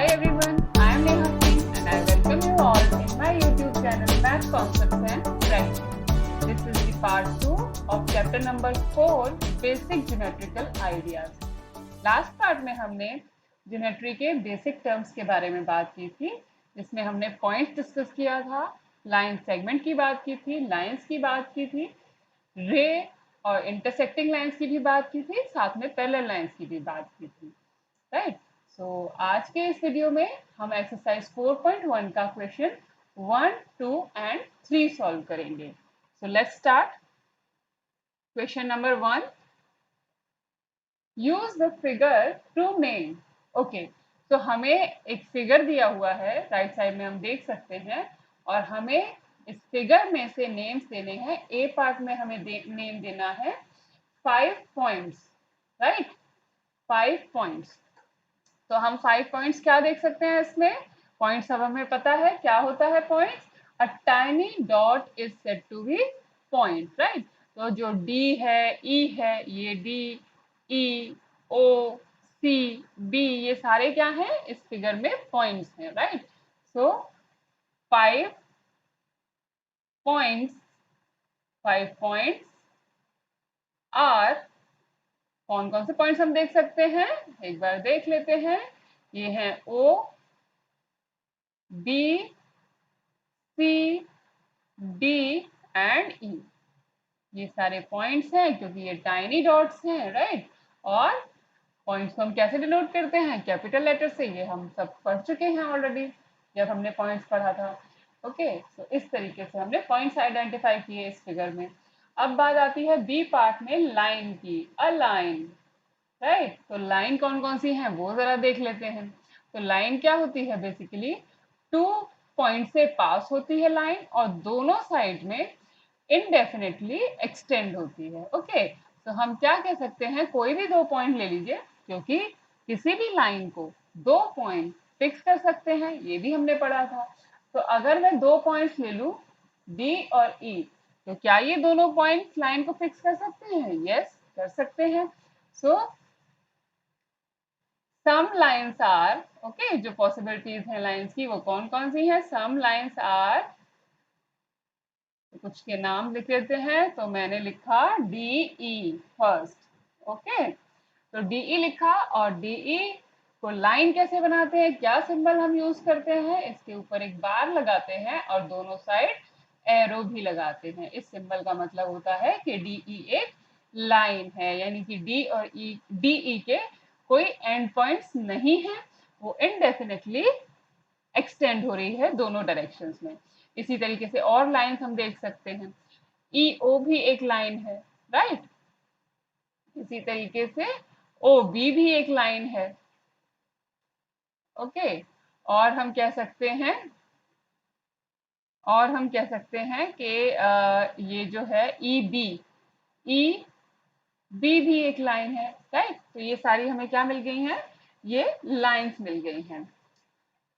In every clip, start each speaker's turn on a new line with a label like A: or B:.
A: Hi everyone, I am Neha Singh and I welcome you all in my YouTube channel Math Concepts and Practice. This is the part 2 of chapter number 4 Basic Geometrical Ideas. Last part में हमने geometry के basic terms के बारे में बात की थी, जिसमें हमने पॉइंट्स डिस्कस किया था, लाइन सेगमेंट की बात की थी, लाइंस की बात की थी, रे और इंटरसेक्टिंग लाइंस की भी बात की थी, साथ में पैरेलल लाइंस की भी बात की थी, राइट। सो आज के इस वीडियो में हम एक्सरसाइज 4.1 का क्वेश्चन 1, 2 एंड 3 सॉल्व करेंगे। So let's start. Question number 1, use the figure to name. Okay, तो हमें एक फिगर दिया हुआ है, राइट साइड में हम देख सकते हैं, और हमें इस फिगर में से नेम्स देने हैं। ए पार्ट में हमें नेम देना है 5 पॉइंट्स, राइट, 5 पॉइंट्स। तो हम 5 पॉइंट्स क्या देख सकते हैं इसमें? पॉइंट्स अब हमें पता है क्या होता है points. A tiny dot is said to be point, right. तो जो डी है, ई है, ये डी, ई, ओ, सी, बी, ये सारे क्या हैं इस फिगर में? पॉइंट्स हैं, right. So 5 points, 5 points are, कौन कौन से पॉइंट्स हम देख सकते हैं एक बार देख लेते हैं। ये हैं ओ, बी, सी, डी एंड ई। ये सारे पॉइंट्स हैं क्योंकि ये टाइनी डॉट्स हैं, राइट। और पॉइंट्स को हम कैसे डिनोट करते हैं? कैपिटल लेटर से। ये हम सब पढ़ चुके हैं ऑलरेडी जब हमने पॉइंट्स पढ़ा था। ओके, तो इस तरीके से हमने पॉइंट्स आइडेंटिफाई किए इस फिगर में। अब बात आती है बी पार्ट में लाइन की। A line, right. तो लाइन कौन कौन सी है वो जरा देख लेते हैं। तो लाइन क्या होती है? बेसिकली 2 पॉइंट से पास होती है लाइन और दोनों साइड में इनडेफिनेटली एक्सटेंड होती है। ओके, तो हम क्या कह सकते हैं? कोई भी 2 पॉइंट ले लीजिए, क्योंकि किसी भी लाइन को 2 पॉइंट फिक्स कर सकते हैं, ये भी हमने पढ़ा था। तो अगर मैं 2 पॉइंट्स ले लूं, डी और ई, तो क्या ये दोनों पॉइंट्स लाइन को फिक्स कर सकते हैं? यस, कर सकते हैं। सो सम लाइन्स आर, ओके, जो पॉसिबिलिटीज हैं लाइन्स की वो कौन कौन सी हैं? सम लाइन्स आर, कुछ के नाम लिख लेते हैं। तो मैंने लिखा डी ई फर्स्ट, ओके। तो डी ई लिखा, और डी ई को लाइन कैसे बनाते हैं, क्या सिंबल हम यूज करते हैं? इसके ऊपर एक बार लगाते हैं और दोनों साइड एरो भी लगाते हैं। इस सिंबल का मतलब होता है कि डी ई एक लाइन है, यानी कि डी और ई, डी ई के कोई एंड पॉइंट्स नहीं है, वो इनडेफिनेटली एक्सटेंड हो रही है दोनों डायरेक्शंस में। इसी तरीके से और लाइंस हम देख सकते हैं। ई ओ भी एक लाइन है, राइट। इसी तरीके से ओ बी भी एक लाइन है, ओके। और हम कह सकते हैं, और हम कह सकते हैं कि ये जो है ई बी, ई बी भी एक लाइन है, राइट। तो ये सारी हमें क्या मिल गई हैं? ये लाइंस मिल गई हैं।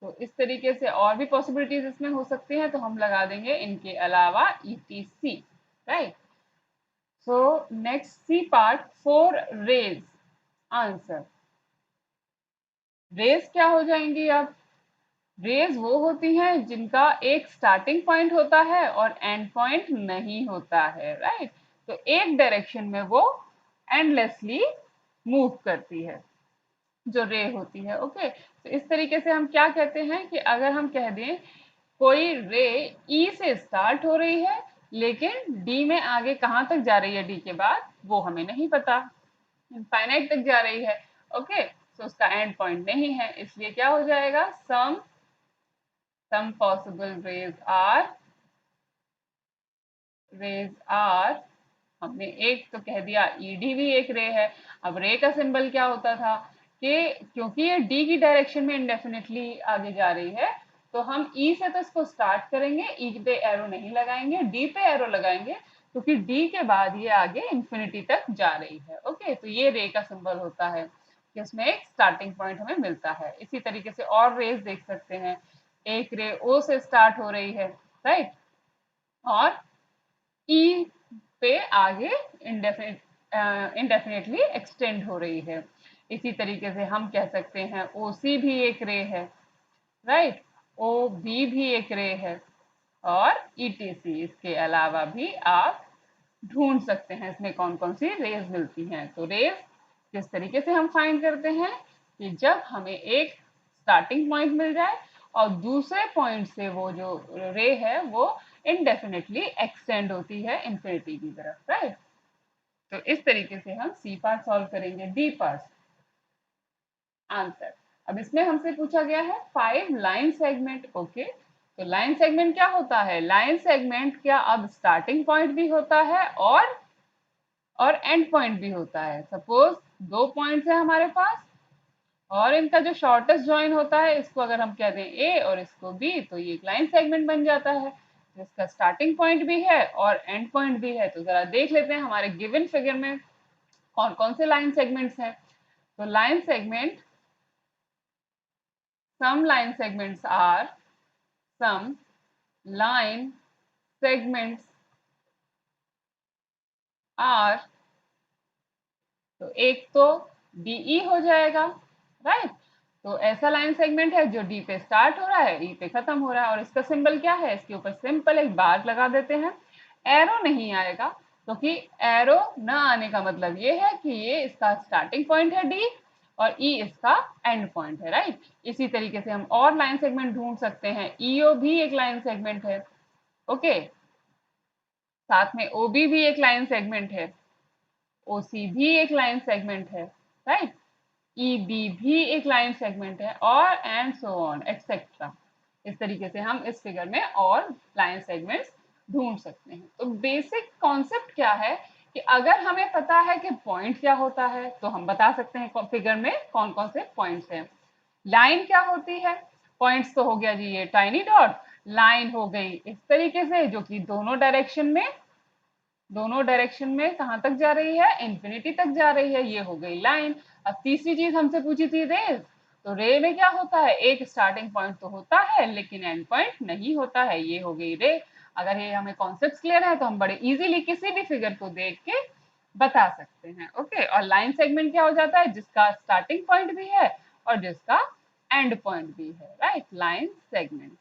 A: तो इस तरीके से और भी पॉसिबिलिटीज इसमें हो सकती हैं, तो हम लगा देंगे इनके अलावा ETC, right. So next C part 4 rays. Answer, rays क्या हो जाएंगी अब? रेज वो होती हैं जिनका एक स्टार्टिंग पॉइंट होता है और एंड पॉइंट नहीं होता है, राइट। तो एक डायरेक्शन में वो एंडलेसली मूव करती है, जो रे होती है, ओके। तो इस तरीके से हम क्या कहते हैं कि अगर हम कह दें कोई रे ई से स्टार्ट हो रही है लेकिन डी में आगे कहाँ तक जा रही है, डी के बाद, वो हमें नहीं पता, इनफाइनाइट तक जा रही है, ओके। तो उसका एंड पॉइंट नहीं है, इसलिए क्या हो जाएगा? सम पॉसिबल रेज आर, हमने एक तो कह दिया ईडी भी एक रे है। अब रे का सिंबल क्या होता था कि क्योंकि ये डी की डायरेक्शन में इंडेफिनेटली आगे जा रही है, तो हम ई से तो इसको स्टार्ट करेंगे, ई पे एरो नहीं लगाएंगे, डी पे एरो लगाएंगे, क्योंकि डी के बाद ये आगे इंफिनिटी तक जा रही है, ओके। तो ये रे का सिंबल होता है कि उसमें एक स्टार्टिंग पॉइंट हमें मिलता है। इसी तरीके से और रेस देख सकते हैं। एक रे ओ से स्टार्ट हो रही है, राइट, और ई पे आगे इंडेफिनेटली एक्सटेंड हो रही है। इसी तरीके से हम कह सकते हैं OC भी एक रे है, राइट, OB भी एक रे है, और ETC, इसके अलावा भी आप ढूंढ सकते हैं इसमें कौन कौन सी रेज मिलती हैं। तो रेज किस तरीके से हम फाइंड करते हैं कि जब हमें एक स्टार्टिंग पॉइंट मिल जाए और दूसरे पॉइंट से वो जो रे है वो इनडेफिनेटली एक्सटेंड होती है इंफिनिटी की तरफ, राइट। तो इस तरीके से हम सी पार्ट सॉल्व करेंगे। डी पार्ट आंसर, अब इसमें हमसे पूछा गया है 5 लाइन सेगमेंट। ओके, तो लाइन सेगमेंट क्या होता है? लाइन सेगमेंट क्या अब स्टार्टिंग पॉइंट भी होता है और एंड पॉइंट भी होता है। सपोज 2 पॉइंट्स है हमारे पास और इनका जो शॉर्टेस्ट ज्वाइन होता है इसको अगर हम कह दें ए और इसको बी, तो ये एक लाइन सेगमेंट बन जाता है जिसका स्टार्टिंग पॉइंट भी है और एंड पॉइंट भी है। तो जरा देख लेते हैं हमारे गिवन फिगर में कौन कौन से लाइन सेगमेंट्स हैं। तो line segment, some line segments are, some line segments are, तो एक तो DE हो जाएगा, राइट। तो ऐसा लाइन सेगमेंट है जो डी पे स्टार्ट हो रहा है, ई पे खत्म हो रहा है, और इसका सिंबल क्या है? इसके ऊपर सिंपल एक बार लगा देते हैं। एरो नहीं आएगा क्योंकि एरो ना आने का मतलब ये है कि ये इसका स्टार्टिंग पॉइंट है डी और ई इसका एंड पॉइंट है, राइट। इसी तरीके से हम और लाइन सेगमेंट ढूंढ सकते हैं। ईओ भी एक लाइन सेगमेंट है, ओके, साथ में ओबी भी एक लाइन सेगमेंट है, ओसी भी एक लाइन सेगमेंट है, राइट, ईबी भी एक लाइन सेगमेंट है, और एंड सो ऑन एक्सेट्रा। इस तरीके से हम इस फिगर में और लाइन सेगमेंट्स ढूंढ सकते हैं। तो बेसिक कॉन्सेप्ट क्या है कि अगर हमें पता है कि पॉइंट क्या होता है तो हम बता सकते हैं फिगर में कौन कौन से पॉइंट्स हैं। लाइन क्या होती है? पॉइंट्स तो हो गया जी ये टाइनी डॉट, लाइन हो गई इस तरीके से जो कि दोनों डायरेक्शन में कहां तक जा रही है? इंफिनिटी तक जा रही है, ये हो गई लाइन। अब तीसरी चीज हमसे पूछी थी रेज, तो रे में क्या होता है? एक स्टार्टिंग पॉइंट तो होता है लेकिन एंड पॉइंट नहीं होता है, ये हो गई रे। अगर ये हमें कॉन्सेप्ट क्लियर है तो हम बड़े इजीली किसी भी फिगर को देख के बता सकते हैं। ओके, और लाइन सेगमेंट क्या हो जाता है? जिसका स्टार्टिंग पॉइंट भी है और जिसका एंड पॉइंट भी है, राइट, लाइन सेगमेंट।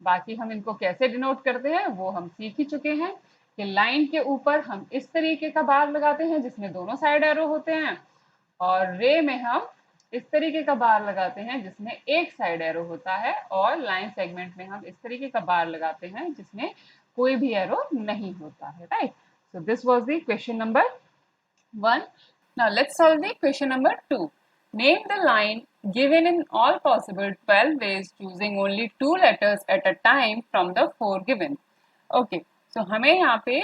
A: बाकी हम इनको कैसे डिनोट करते हैं वो हम सीख ही चुके हैं कि लाइन के ऊपर हम इस तरीके का बार लगाते हैं जिसमें दोनों साइड एरो होते हैं, और रे में हम इस तरीके का बार लगाते हैं जिसमें एक साइड एरो होता है, और लाइन सेगमेंट में हम इस तरीके का बार लगाते हैं जिसमें कोई भी एरो नहीं होता है, right. So this was the question number 1. Now let's solve the question number 2. Name the line given in all possible 12 ways choosing only 2 letters at a time from the 4 given. Okay, so हमें यहाँ पे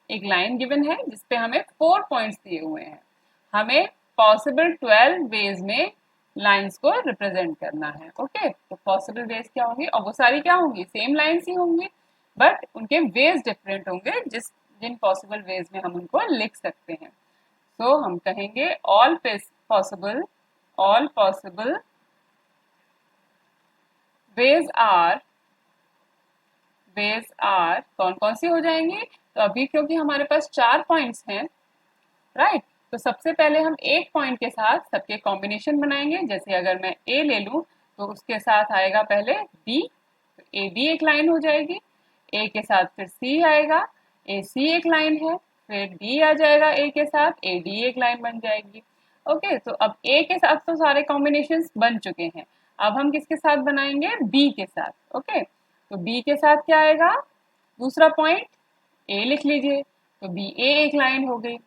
A: एक line given है जिसपे हमें 4 points दिए हुए हैं। हमें पॉसिबल 12 वेज में लाइंस को रिप्रेजेंट करना है। ओके, तो पॉसिबल वेज क्या होंगी? और वो सारी क्या होंगी? सेम लाइंस ही होंगी, बट उनके वेज डिफरेंट होंगे जिन पॉसिबल वेज में हम उनको लिख सकते हैं। तो हम कहेंगे ऑल पॉसिबल वेज आर कौन कौन सी हो जाएंगी? तो अभी क्योंकि हमारे पास 4 पॉइंट्स हैं, राइट, तो सबसे पहले हम एक पॉइंट के साथ सबके कॉम्बिनेशन बनाएंगे। जैसे अगर मैं ए ले लूं तो उसके साथ आएगा पहले बी, तो ए बी एक लाइन हो जाएगी। ए के साथ फिर सी आएगा, ए सी एक लाइन है, फिर डी आ जाएगा ए के साथ, ए डी एक लाइन बन जाएगी। ओके, तो अब ए के साथ तो सारे कॉम्बिनेशन बन चुके हैं, अब हम किसके साथ बनाएंगे? बी के साथ। ओके, तो बी के साथ क्या आएगा? दूसरा पॉइंट ए लिख लीजिए, तो बी ए एक लाइन हो गई।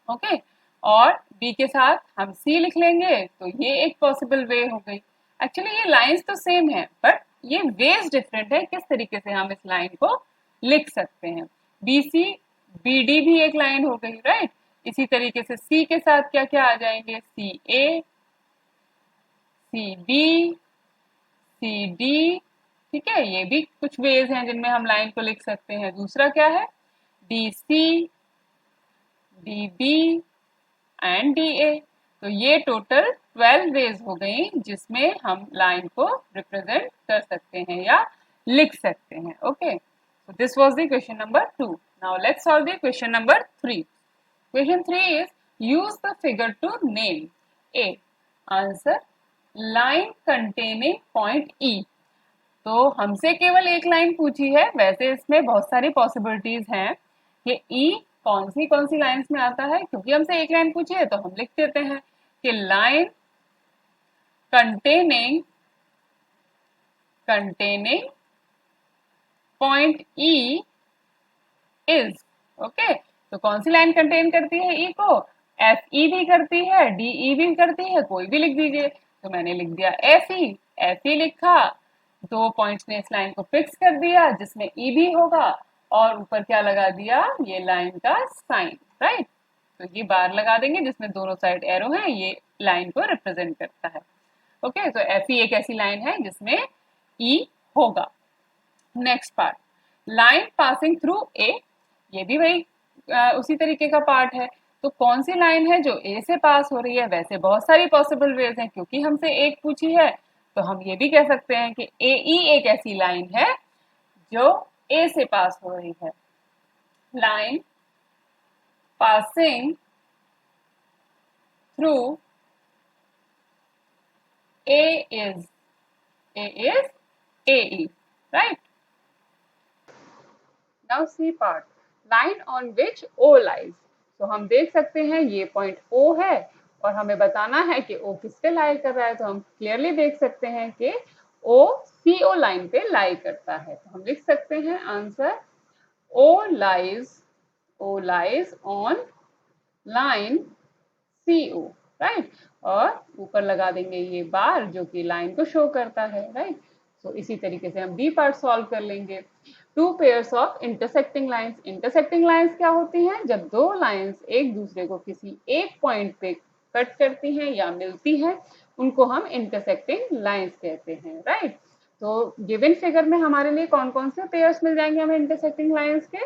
A: ओके, और बी के साथ हम सी लिख लेंगे, तो ये एक पॉसिबल वे हो गई। एक्चुअली ये लाइंस तो सेम है बट ये वेज डिफरेंट है किस तरीके से हम इस लाइन को लिख सकते हैं। बी सी बी डी भी एक लाइन हो गई, राइट। इसी तरीके से सी के साथ क्या क्या आ जाएंगे? सी ए, सी बी, सी डी, ठीक है, ये भी कुछ वेज हैं जिनमें हम लाइन को लिख सकते हैं। दूसरा क्या है? D C, D B and D A. तो ये टोटल 12 वेज हो गई जिसमें हम लाइन को रिप्रेजेंट कर सकते हैं या लिख सकते हैं। Okay, so this was the question number 2. Now let's solve the question number 3. Question 3 is use the figure to name A. Answer line containing point E. तो हमसे केवल एक लाइन पूछी है, वैसे इसमें बहुत सारी पॉसिबिलिटीज हैं कि E कौन सी लाइंस में आता है। क्योंकि हमसे एक लाइन पूछी है तो हम लिख देते हैं कि line containing point E is. Okay, तो कौन सी लाइन कंटेन करती है E को? FE भी करती है, DE भी करती है, कोई भी लिख दीजिए। तो मैंने लिख दिया FE लिखा, 2 पॉइंट्स ने इस लाइन को फिक्स कर दिया जिसमें E भी होगा, और ऊपर क्या लगा दिया? ये लाइन का साइन, राइट। तो ये बार लगा देंगे जिसमें दोनों साइड एरो है, ये लाइन को रिप्रेजेंट करता है। ओके, तो FE एक ऐसी लाइन है जिसमें E होगा। Next part, line passing through A, ये भी वही उसी तरीके का पार्ट है। तो कौन सी लाइन है जो A से पास हो रही है? वैसे बहुत सारी पॉसिबल वेज हैं, क्योंकि हमसे एक पूछी है तो हम ये भी कह सकते हैं कि AE एक ऐसी लाइन है जो A से पास हो रही है। Line passing through A is AE, right? Now see part, line on which O lies. तो हम देख सकते हैं ये पॉइंट O है और हमें बताना है कि O किस पे लाई कर रहा है। तो हम क्लियरली देख सकते हैं कि O CO लाइन पे लाई करता है। तो हम लिख सकते हैं answer O lies on line CO, right. और ऊपर लगा देंगे ये बार जो कि लाइन को शो करता है, राइट। तो इसी तरीके से हम बी पार्ट सॉल्व कर लेंगे। 2 pairs of intersecting lines. Intersecting lines क्या होती हैं? जब दो लाइंस एक दूसरे को किसी एक पॉइंट पे कट करती हैं या मिलती हैं, उनको हम इंटरसेक्टिंग लाइंस कहते हैं, राइट। तो गिवन फिगर में हमारे लिए कौन कौन से पेयर्स मिल जाएंगे हमें इंटरसेक्टिंग लाइंस के?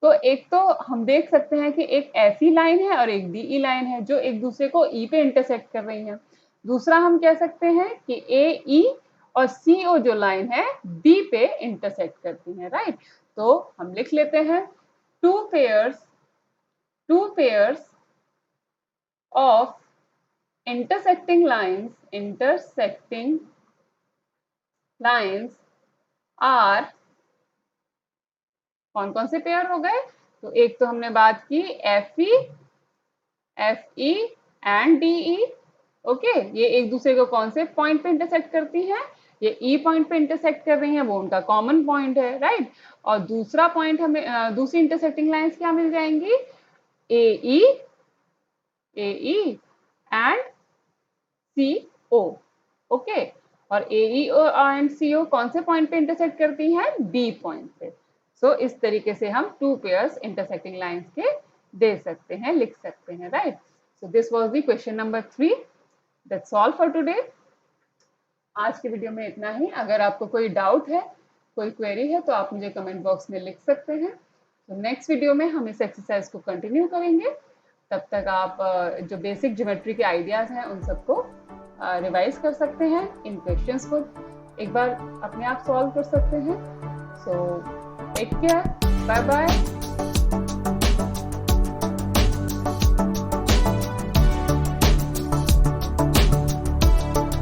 A: तो एक तो हम देख सकते हैं कि एक ऐसी लाइन है और एक DE लाइन है जो एक दूसरे को E पे इंटरसेक्ट कर रही है। दूसरा हम कह सकते हैं कि AE और CO जो लाइन है B पे इंटरसेक्ट करती है, राइट। तो हम लिख लेते हैं 2 pairs of intersecting lines are, कौन कौन से पेयर हो गए? तो एक तो हमने बात की FE एंड DE। ओके, ये एक दूसरे को कौन से पॉइंट पे इंटरसेक्ट करती हैं? ये E पॉइंट पे इंटरसेक्ट कर रही हैं, वो उनका कॉमन पॉइंट है, राइट। और दूसरा पॉइंट हमें दूसरी इंटरसेक्टिंग लाइंस क्या मिल जाएंगी? AE and CO। ओके, और AE एंड CO कौन से पॉइंट पे इंटरसेक्ट करती हैं? D पॉइंट पे। सो इस तरीके से हम 2 पेयर्स इंटरसेक्टिंग लाइंस के दे सकते हैं, लिख सकते हैं, right. So this was the question number 3। That's all for today. आज के वीडियो में इतना ही। अगर आपको कोई डाउट है, कोई क्वेरी है, तो आप मुझे कमेंट बॉक्स में लिख सकते हैं। तो नेक्स्ट वीडियो में हम इस एक्सरसाइज को कंटिन्यू करेंगे। तब तक आप जो बेसिक ज्योमेट्री के आइडियाज हैं उन सबको रिवाइज कर सकते हैं। इन क्वेश्चंस को एक बार अपने आप सॉल्व कर सकते हैं। So take care, bye bye.